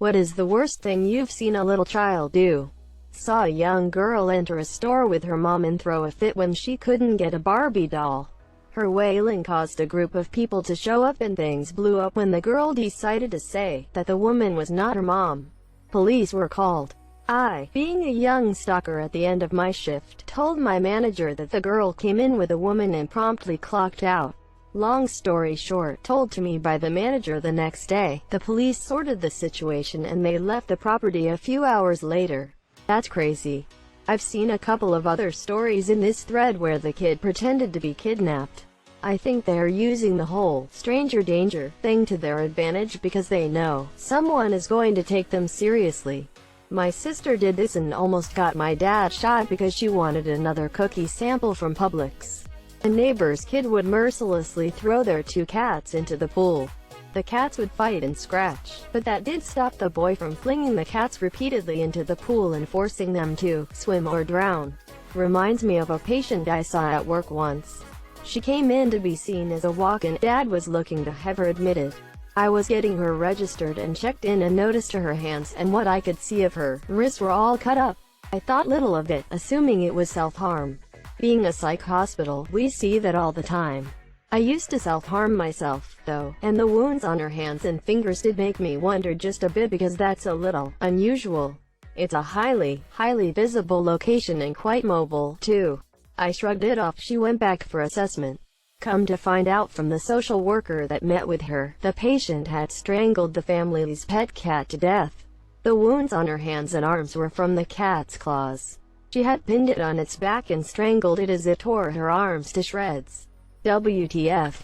What is the worst thing you've seen a little child do? Saw a young girl enter a store with her mom and throw a fit when she couldn't get a Barbie doll. Her wailing caused a group of people to show up and things blew up when the girl decided to say that the woman was not her mom. Police were called. I, being a young stalker at the end of my shift, told my manager that the girl came in with a woman and promptly clocked out. Long story short, told to me by the manager the next day, the police sorted the situation and they left the property a few hours later. That's crazy. I've seen a couple of other stories in this thread where the kid pretended to be kidnapped. I think they're using the whole stranger danger thing to their advantage because they know someone is going to take them seriously. My sister did this and almost got my dad shot because she wanted another cookie sample from Publix. A neighbor's kid would mercilessly throw their 2 cats into the pool. The cats would fight and scratch, but that did stop the boy from flinging the cats repeatedly into the pool and forcing them to swim or drown. Reminds me of a patient I saw at work once. She came in to be seen as a walk-in. Dad was looking to have her admitted. I was getting her registered and checked in and noticed her hands and what I could see of her wrists were all cut up. I thought little of it, assuming it was self-harm. Being a psych hospital, we see that all the time. I used to self-harm myself, though, and the wounds on her hands and fingers did make me wonder just a bit because that's a little unusual. It's a highly visible location and quite mobile, too. I shrugged it off. She went back for assessment. Come to find out from the social worker that met with her, the patient had strangled the family's pet cat to death. The wounds on her hands and arms were from the cat's claws. She had pinned it on its back and strangled it as it tore her arms to shreds. WTF.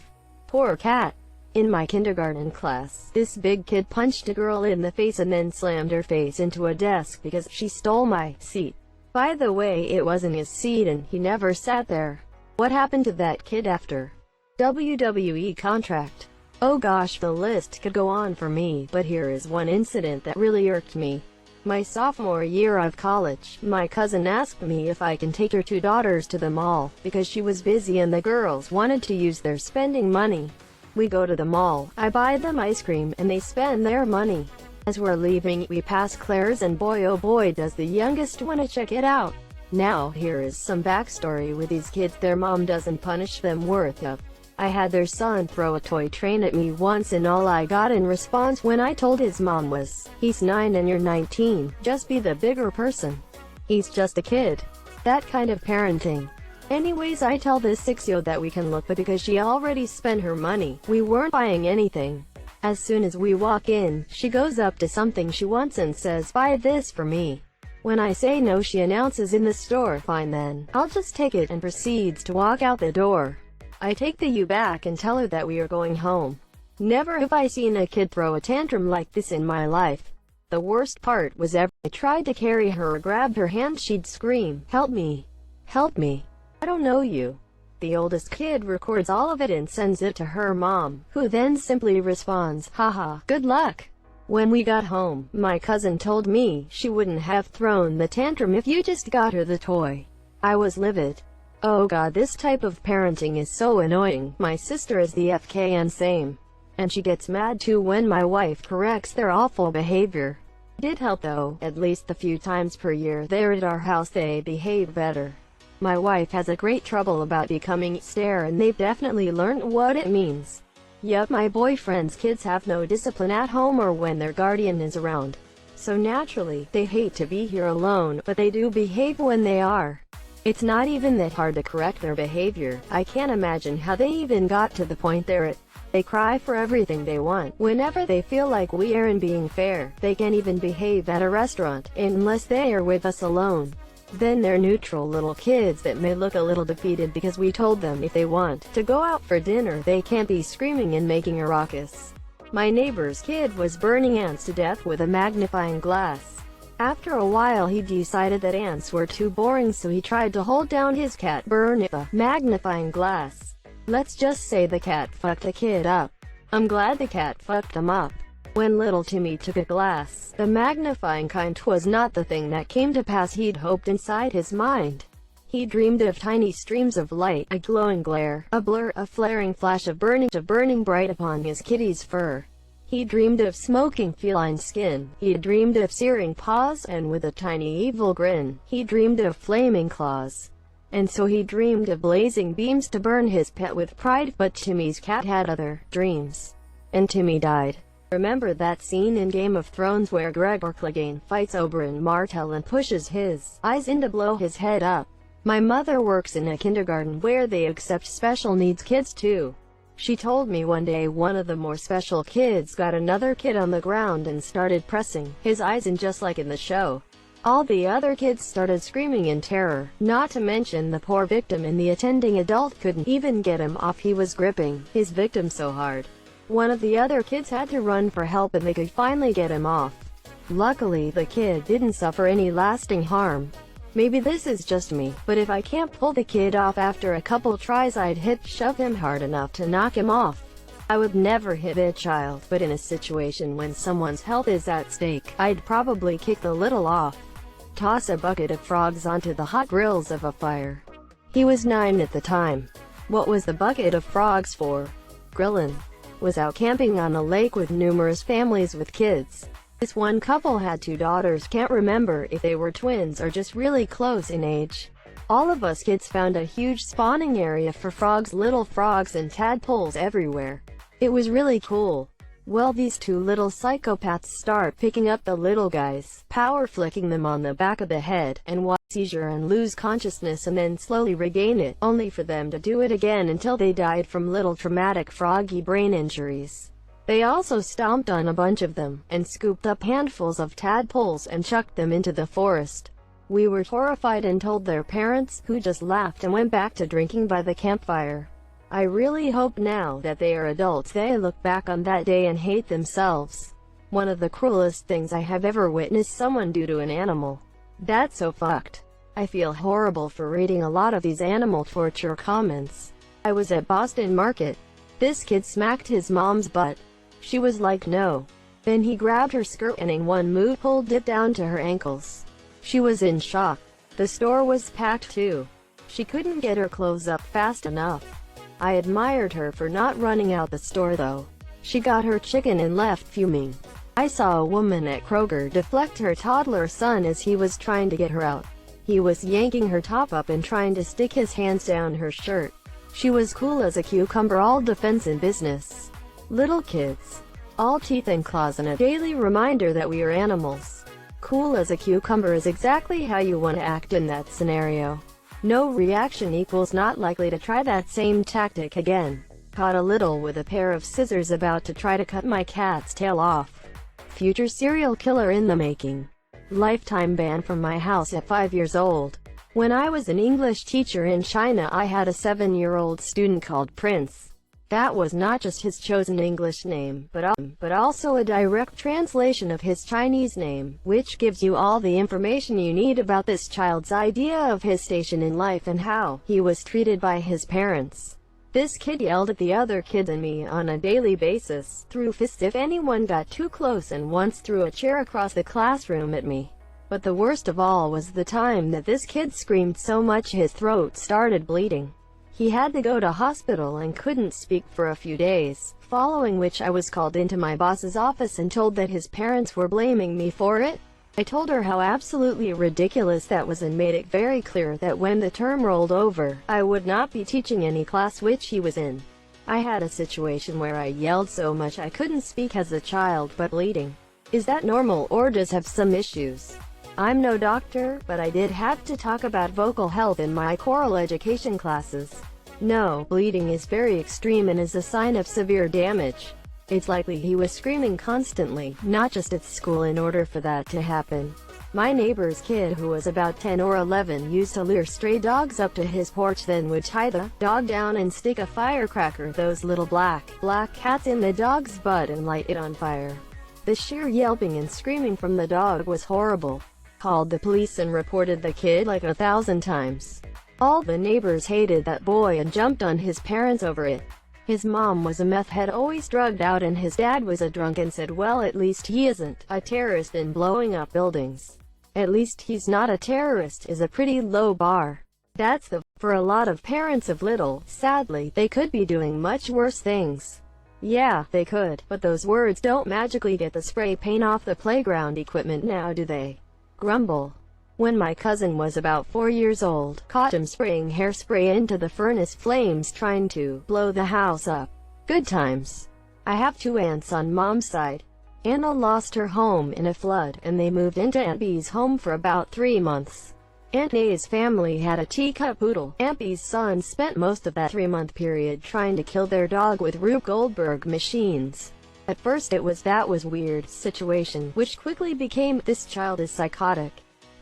Poor cat. In my kindergarten class, this big kid punched a girl in the face and then slammed her face into a desk because she stole my seat. By the way, it wasn't his seat and he never sat there. What happened to that kid after? WWE contract. Oh gosh, the list could go on for me, but here is one incident that really irked me. My sophomore year of college, my cousin asked me if I can take her 2 daughters to the mall, because she was busy and the girls wanted to use their spending money. We go to the mall, I buy them ice cream, and they spend their money. As we're leaving, we pass Claire's and boy oh boy does the youngest want to check it out. Now, here is some backstory with these kids. Their mom doesn't punish them worth of. I had their son throw a toy train at me once and all I got in response when I told his mom was, "He's 9 and you're 19, just be the bigger person. He's just a kid." That kind of parenting. Anyways, I tell this 6-year-old that we can look, but because she already spent her money, we weren't buying anything. As soon as we walk in, she goes up to something she wants and says, "Buy this for me." When I say no, she announces in the store, "Fine then, I'll just take it," and proceeds to walk out the door. I take the U back and tell her that we are going home. Never have I seen a kid throw a tantrum like this in my life. The worst part was every I tried to carry her or grab her hand, she'd scream, "Help me! Help me! I don't know you." The oldest kid records all of it and sends it to her mom, who then simply responds, "Haha, good luck." When we got home, my cousin told me she wouldn't have thrown the tantrum if you just got her the toy. I was livid. Oh god, this type of parenting is so annoying. My sister is the FKN same. And she gets mad too when my wife corrects their awful behavior. Did help though, at least the few times per year they're at our house they behave better. My wife has a great trouble about becoming stare and they've definitely learned what it means. Yup, my boyfriend's kids have no discipline at home or when their guardian is around. So naturally, they hate to be here alone, but they do behave when they are. It's not even that hard to correct their behavior. I can't imagine how they even got to the point they're at. They cry for everything they want. Whenever they feel like we aren't being fair, they can't even behave at a restaurant, unless they are with us alone. Then they're neutral little kids that may look a little defeated because we told them if they want to go out for dinner they can't be screaming and making a ruckus. My neighbor's kid was burning ants to death with a magnifying glass. After a while he decided that ants were too boring, so he tried to hold down his cat burn with a magnifying glass. Let's just say the cat fucked the kid up. I'm glad the cat fucked him up. When little Timmy took a glass, the magnifying kind, 'twas not the thing that came to pass he'd hoped inside his mind. He dreamed of tiny streams of light, a glowing glare, a blur, a flaring flash of burning bright upon his kitty's fur. He dreamed of smoking feline skin. He dreamed of searing paws, and with a tiny evil grin, he dreamed of flaming claws. And so he dreamed of blazing beams to burn his pet with pride. But Timmy's cat had other dreams, and Timmy died. Remember that scene in Game of Thrones where Gregor Clegane fights Oberyn Martell and pushes his eyes in to blow his head up? My mother works in a kindergarten where they accept special needs kids too. She told me one day one of the more special kids got another kid on the ground and started pressing his eyes in just like in the show. All the other kids started screaming in terror, not to mention the poor victim, and the attending adult couldn't even get him off. He was gripping his victim so hard. One of the other kids had to run for help and they could finally get him off. Luckily, the kid didn't suffer any lasting harm. Maybe this is just me, but if I can't pull the kid off after a couple tries, I'd shove him hard enough to knock him off. I would never hit a child, but in a situation when someone's health is at stake, I'd probably kick the little off. Toss a bucket of frogs onto the hot grills of a fire. He was 9 at the time. What was the bucket of frogs for? Grillin' was out camping on a lake with numerous families with kids. This one couple had 2 daughters. Can't remember if they were twins or just really close in age. All of us kids found a huge spawning area for frogs, little frogs and tadpoles everywhere. It was really cool. Well, these 2 little psychopaths start picking up the little guys, power flicking them on the back of the head, and watch seizure and lose consciousness and then slowly regain it, only for them to do it again until they died from little traumatic froggy brain injuries. They also stomped on a bunch of them, and scooped up handfuls of tadpoles and chucked them into the forest. We were horrified and told their parents, who just laughed and went back to drinking by the campfire. I really hope now that they are adults they look back on that day and hate themselves. One of the cruelest things I have ever witnessed someone do to an animal. That's so fucked. I feel horrible for reading a lot of these animal torture comments. I was at Boston Market. This kid smacked his mom's butt. She was like, no. Then he grabbed her skirt and in one move pulled it down to her ankles. She was in shock. The store was packed too. She couldn't get her clothes up fast enough. I admired her for not running out the store though. She got her chicken and left fuming. I saw a woman at Kroger deflect her toddler son as he was trying to get her out. He was yanking her top up and trying to stick his hands down her shirt. She was cool as a cucumber, all defense in business. Little kids, all teeth and claws, and a daily reminder that we are animals. Cool as a cucumber is exactly how you want to act in that scenario. No reaction equals not likely to try that same tactic again. Caught a little with a pair of scissors about to try to cut my cat's tail off. Future serial killer in the making. Lifetime ban from my house at 5 years old. When I was an English teacher in China, I had a 7-year-old student called Prince. That was not just his chosen English name, but also a direct translation of his Chinese name, which gives you all the information you need about this child's idea of his station in life and how he was treated by his parents. This kid yelled at the other kids and me on a daily basis, threw fists if anyone got too close, and once threw a chair across the classroom at me. But the worst of all was the time that this kid screamed so much his throat started bleeding. He had to go to hospital and couldn't speak for a few days, following which I was called into my boss's office and told that his parents were blaming me for it. I told her how absolutely ridiculous that was and made it very clear that when the term rolled over, I would not be teaching any class which he was in. I had a situation where I yelled so much I couldn't speak as a child but bleeding. Is that normal or does have some issues? I'm no doctor, but I did have to talk about vocal health in my choral education classes. No, bleeding is very extreme and is a sign of severe damage. It's likely he was screaming constantly, not just at school, in order for that to happen. My neighbor's kid, who was about 10 or 11, used to lure stray dogs up to his porch, then would tie the dog down and stick a firecracker, those little black cats, in the dog's butt and light it on fire. The sheer yelping and screaming from the dog was horrible. Called the police and reported the kid like 1,000 times. All the neighbors hated that boy and jumped on his parents over it. His mom was a meth head, always drugged out, and his dad was a drunk, and said, well, at least he isn't a terrorist in blowing up buildings. At least he's not a terrorist is a pretty low bar. For a lot of parents of little, sadly, they could be doing much worse things. Yeah, they could, but those words don't magically get the spray paint off the playground equipment now, do they? Grumble. When my cousin was about 4 years old, caught him spraying hairspray into the furnace flames trying to blow the house up. Good times. I have 2 aunts on mom's side. Anna lost her home in a flood, and they moved into Aunt B's home for about 3 months. Aunt A's family had a teacup poodle. Aunt B's son spent most of that 3-month period trying to kill their dog with Rube Goldberg machines. At first it was that was weird situation, which quickly became this child is psychotic.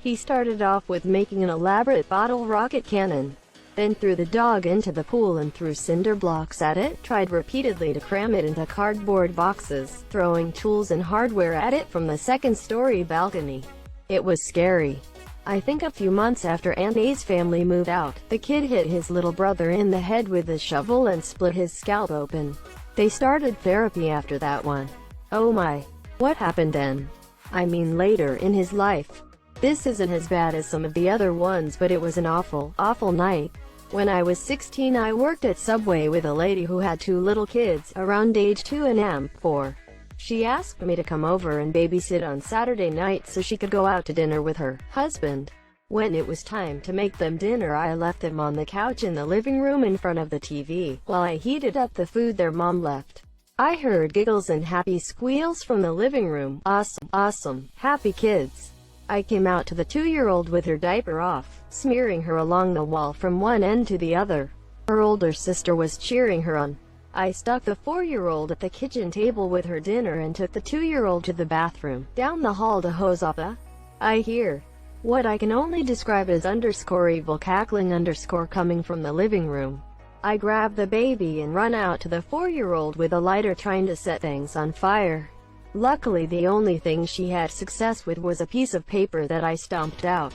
He started off with making an elaborate bottle rocket cannon, then threw the dog into the pool and threw cinder blocks at it, tried repeatedly to cram it into cardboard boxes, throwing tools and hardware at it from the 2nd-story balcony. It was scary. I think a few months after Aunt A's family moved out, the kid hit his little brother in the head with a shovel and split his scalp open. They started therapy after that one. Oh my. What happened then? I mean later in his life. This isn't as bad as some of the other ones, but it was an awful, awful night. When I was 16 I worked at Subway with a lady who had 2 little kids, around age 2 and 4. She asked me to come over and babysit on Saturday night so she could go out to dinner with her husband. When it was time to make them dinner, I left them on the couch in the living room in front of the TV, while I heated up the food their mom left. I heard giggles and happy squeals from the living room. Awesome, awesome, happy kids. I came out to the 2-year-old with her diaper off, smearing her along the wall from one end to the other. Her older sister was cheering her on. I stuck the 4-year-old at the kitchen table with her dinner and took the 2-year-old to the bathroom, down the hall to hose off the. I hear what I can only describe as _evil cackling coming from the living room. I grab the baby and run out to the 4-year-old with a lighter trying to set things on fire. Luckily the only thing she had success with was a piece of paper that I stomped out.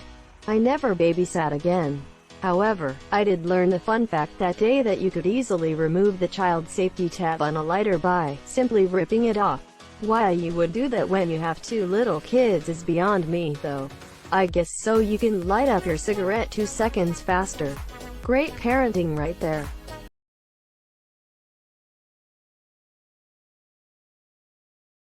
I never babysat again. However, I did learn the fun fact that day that you could easily remove the child safety tab on a lighter by simply ripping it off. Why you would do that when you have 2 little kids is beyond me, though. I guess so you can light up your cigarette 2 seconds faster. Great parenting right there.